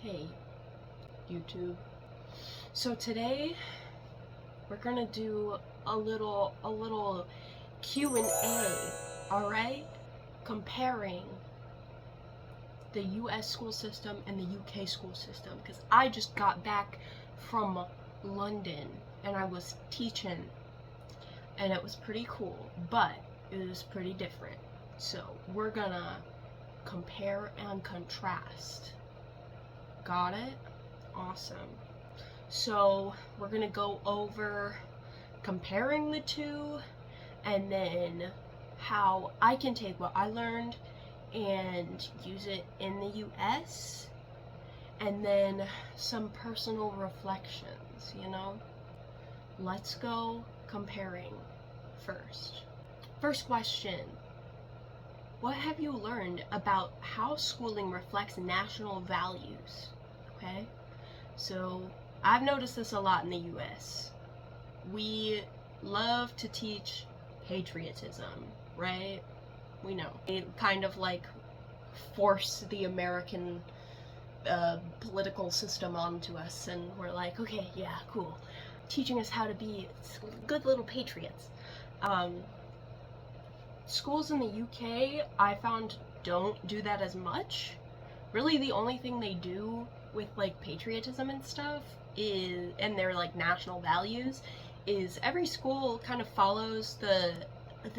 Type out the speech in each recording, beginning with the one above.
Hey, YouTube. So today we're gonna do a little Q&A, all right? Comparing the US school system and the UK school system, because I just got back from London and I was teaching and it was pretty cool, but it was pretty different. So we're gonna compare and contrast. Got it? Awesome. So we're gonna go over comparing the two and then how I can take what I learned and use it in the US, and then some personal reflections, you know? Let's go comparing first. First question. What have you learned about how schooling reflects national values? Okay, so I've noticed this a lot in the US. We love to teach patriotism, right? We know. They kind of like force the American political system onto us, and we're like, okay, yeah, cool. Teaching us how to be good little patriots. Schools in the UK, I found, don't do that as much. Really, the only thing they do with like patriotism and stuff is, and their like national values, is every school kind of follows the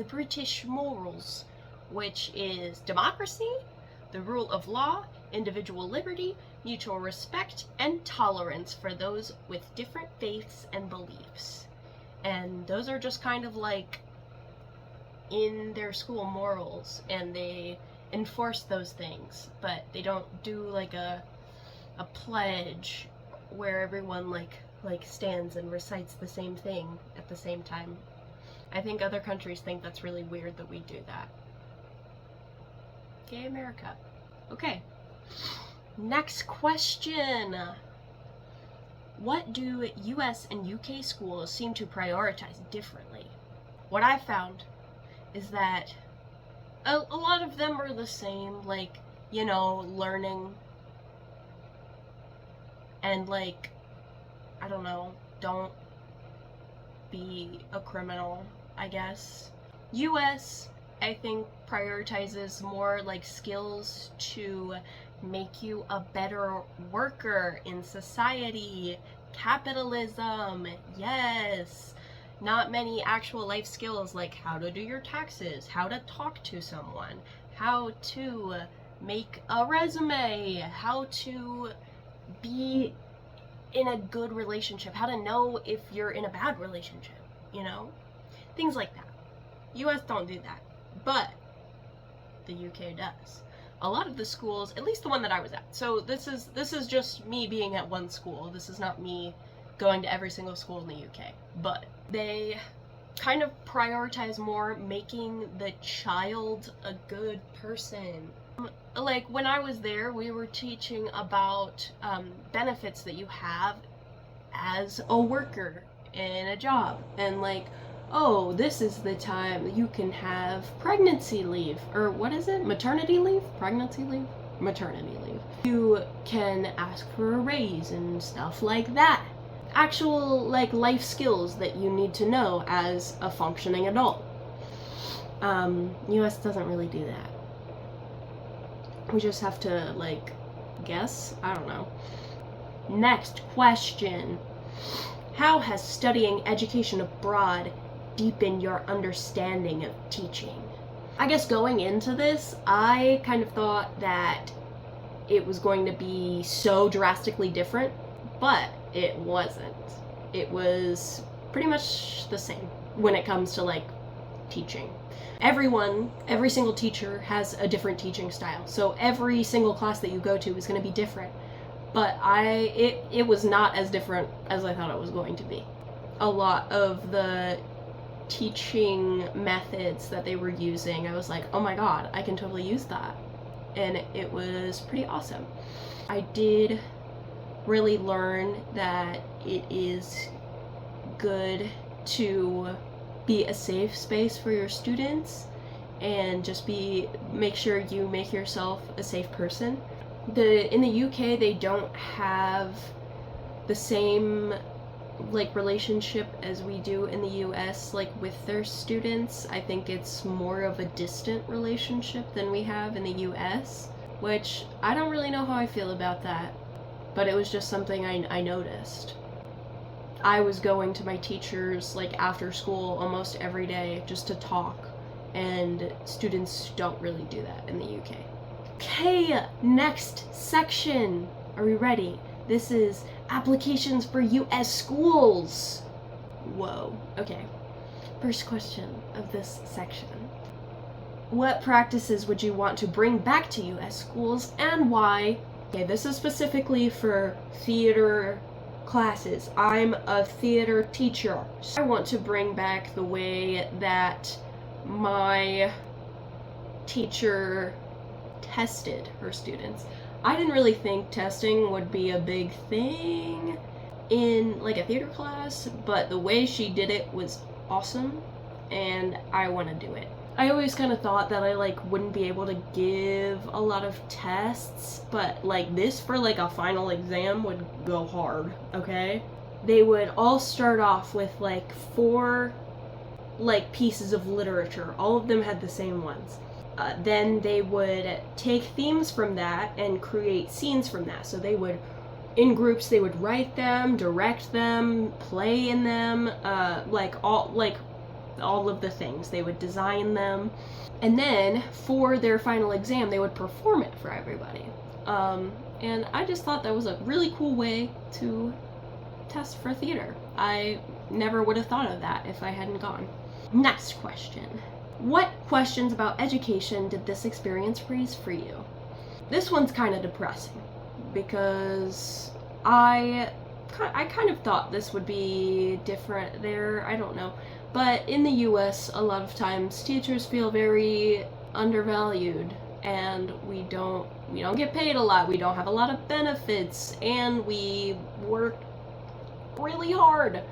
British morals, which is democracy, the rule of law, individual liberty, mutual respect, and tolerance for those with different faiths and beliefs. And those are just kind of like in their school morals, and they enforce those things, but they don't do like a pledge where everyone like stands and recites the same thing at the same time. I think other countries think that's really weird that we do that. Okay, America. Okay. Next question. What do US and UK schools seem to prioritize differently? What I found is that a lot of them are the same, like, you know, learning and like, I don't know, don't be a criminal, I guess. US, I think, prioritizes more like skills to make you a better worker in society. Capitalism, yes. Not many actual life skills like how to do your taxes, how to talk to someone, how to make a resume, how to be in a good relationship, how to know if you're in a bad relationship, you know? Things like that. US don't do that, but the UK does. A lot of the schools, at least the one that I was at, so this is just me being at one school, this is not me going to every single school in the UK, but they kind of prioritize more making the child a good person. Like, when I was there, we were teaching about benefits that you have as a worker in a job, and like, oh, this is the time you can have pregnancy leave, or what is it? Maternity leave? Pregnancy leave? Maternity leave. You can ask for a raise and stuff like that. Actual like life skills that you need to know as a functioning adult. US doesn't really do that. We just have to like guess. I don't know. Next question. How has studying education abroad deepened your understanding of teaching? I guess going into this, I kind of thought that it was going to be so drastically different, but it wasn't. It was pretty much the same when it comes to like teaching. Every single teacher has a different teaching style, so every single class that you go to is going to be different. But it was not as different as I thought it was going to be. A lot of the teaching methods that they were using, I was like, oh my god, I can totally use that. And it was pretty awesome. I did really learn that it is good to be a safe space for your students and just make sure you make yourself a safe person. In the UK they don't have the same like relationship as we do in the US, like with their students. I think it's more of a distant relationship than we have in the US, which I don't really know how I feel about that, but it was just something I noticed. I was going to my teachers like after school almost every day just to talk, and students don't really do that in the UK. Okay, next section. Are we ready? This is applications for US schools. Whoa, okay. First question of this section. What practices would you want to bring back to US schools and why? Okay, this is specifically for theater classes. I'm a theater teacher. So I want to bring back the way that my teacher tested her students. I didn't really think testing would be a big thing in like a theater class, but the way she did it was awesome, and I want to do it. I always kind of thought that I like wouldn't be able to give a lot of tests, but like this for like a final exam would go hard, okay? They would all start off with like 4 like pieces of literature. All of them had the same ones. Then they would take themes from that and create scenes from that. So they would, in groups, they would write them, direct them, play in them, all of the things. They would design them, and then for their final exam, they would perform it for everybody. And I just thought that was a really cool way to test for theater. I never would have thought of that if I hadn't gone. Next question. What questions about education did this experience raise for you? This one's kind of depressing because I kind of thought this would be different there. I don't know. But in the US, a lot of times teachers feel very undervalued, and we don't get paid a lot. We don't have a lot of benefits, and we work really hard.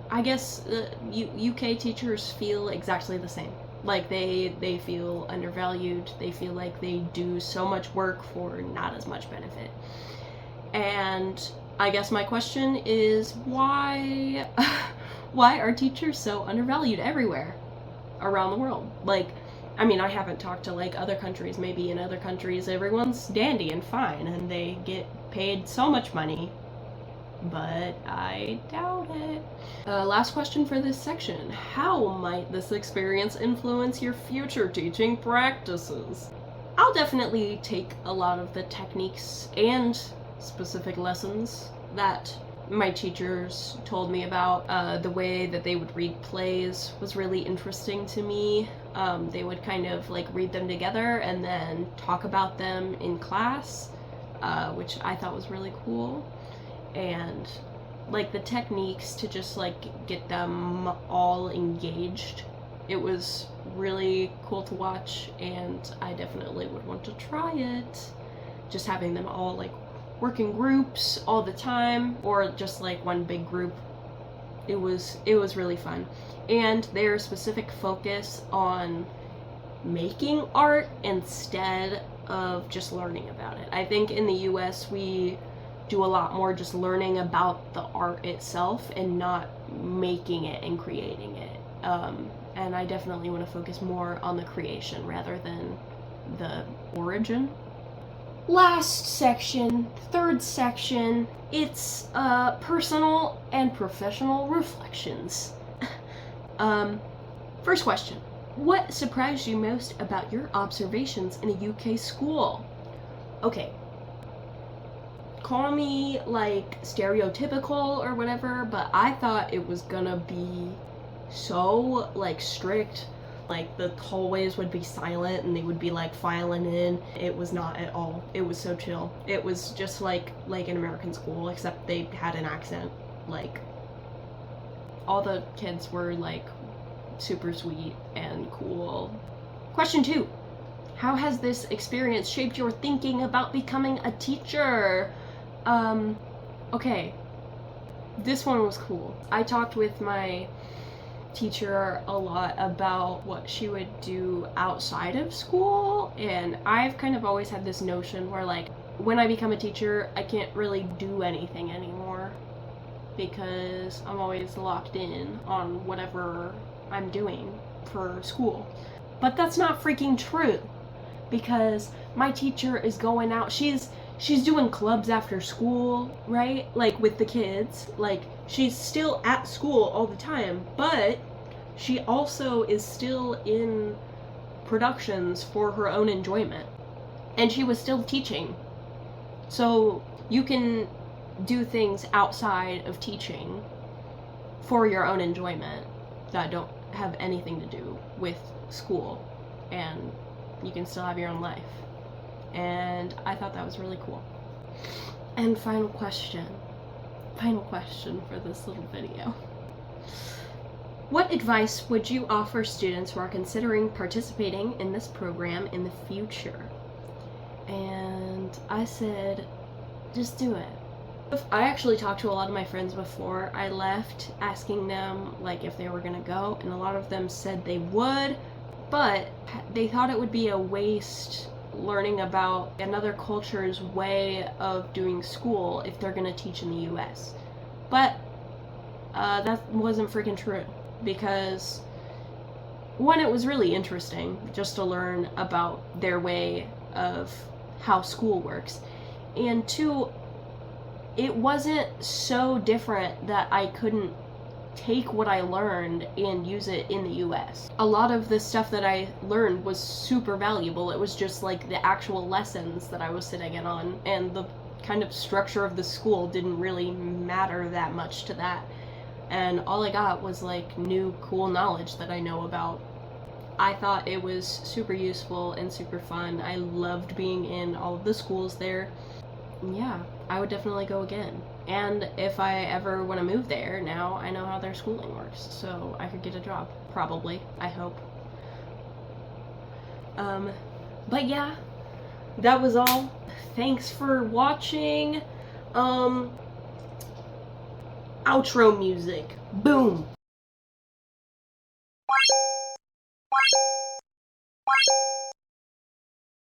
I guess UK teachers feel exactly the same. Like they feel undervalued. They feel like they do so much work for not as much benefit. And I guess my question is why why are teachers so undervalued everywhere around the world? Like, I mean, I haven't talked to like other countries. Maybe in other countries everyone's dandy and fine and they get paid so much money, but I doubt it. Last question for this section. How might this experience influence your future teaching practices? I'll definitely take a lot of the techniques and specific lessons that my teachers told me about. The way that they would read plays was really interesting to me. They would kind of like read them together and then talk about them in class, which I thought was really cool. And like the techniques to just like get them all engaged, it was really cool to watch, and I definitely would want to try it. Just having them all like work in groups all the time, or just like one big group, it was really fun. And their specific focus on making art instead of just learning about it. I think in the US we do a lot more just learning about the art itself and not making it and creating it. And I definitely want to focus more on the creation rather than the origin. Last section, third section, it's personal and professional reflections. First question. What surprised you most about your observations in a UK school? Okay. Call me like stereotypical or whatever, but I thought it was gonna be so like strict. Like the hallways would be silent and they would be like filing in. It was not at all. It was so chill. It was just like an American school, except they had an accent. Like all the kids were like super sweet and cool. Question 2. How has this experience shaped your thinking about becoming a teacher? Okay. This one was cool. I talked with my teacher a lot about what she would do outside of school, and I've kind of always had this notion where like when I become a teacher, I can't really do anything anymore because I'm always locked in on whatever I'm doing for school. But that's not freaking true, because my teacher is going out. She's doing clubs after school, right? Like with the kids. Like she's still at school all the time, but she also is still in productions for her own enjoyment. And she was still teaching. So you can do things outside of teaching for your own enjoyment that don't have anything to do with school, and you can still have your own life. And I thought that was really cool. And final question for this little video. What advice would you offer students who are considering participating in this program in the future? And I said, just do it. I actually talked to a lot of my friends before I left, asking them like if they were gonna go, and a lot of them said they would, but they thought it would be a waste learning about another culture's way of doing school if they're gonna teach in the US. But that wasn't freaking true, because one, it was really interesting just to learn about their way of how school works, and two, it wasn't so different that I couldn't take what I learned and use it in the US. A lot of the stuff that I learned was super valuable. It was just like the actual lessons that I was sitting in on, and the kind of structure of the school didn't really matter that much to that. And all I got was like new cool knowledge that I know about. I thought it was super useful and super fun. I loved being in all of the schools there. Yeah, I would definitely go again. And if I ever want to move there, now I know how their schooling works, so I could get a job. Probably. I hope. But yeah, that was all. Thanks for watching. Outro music. Boom!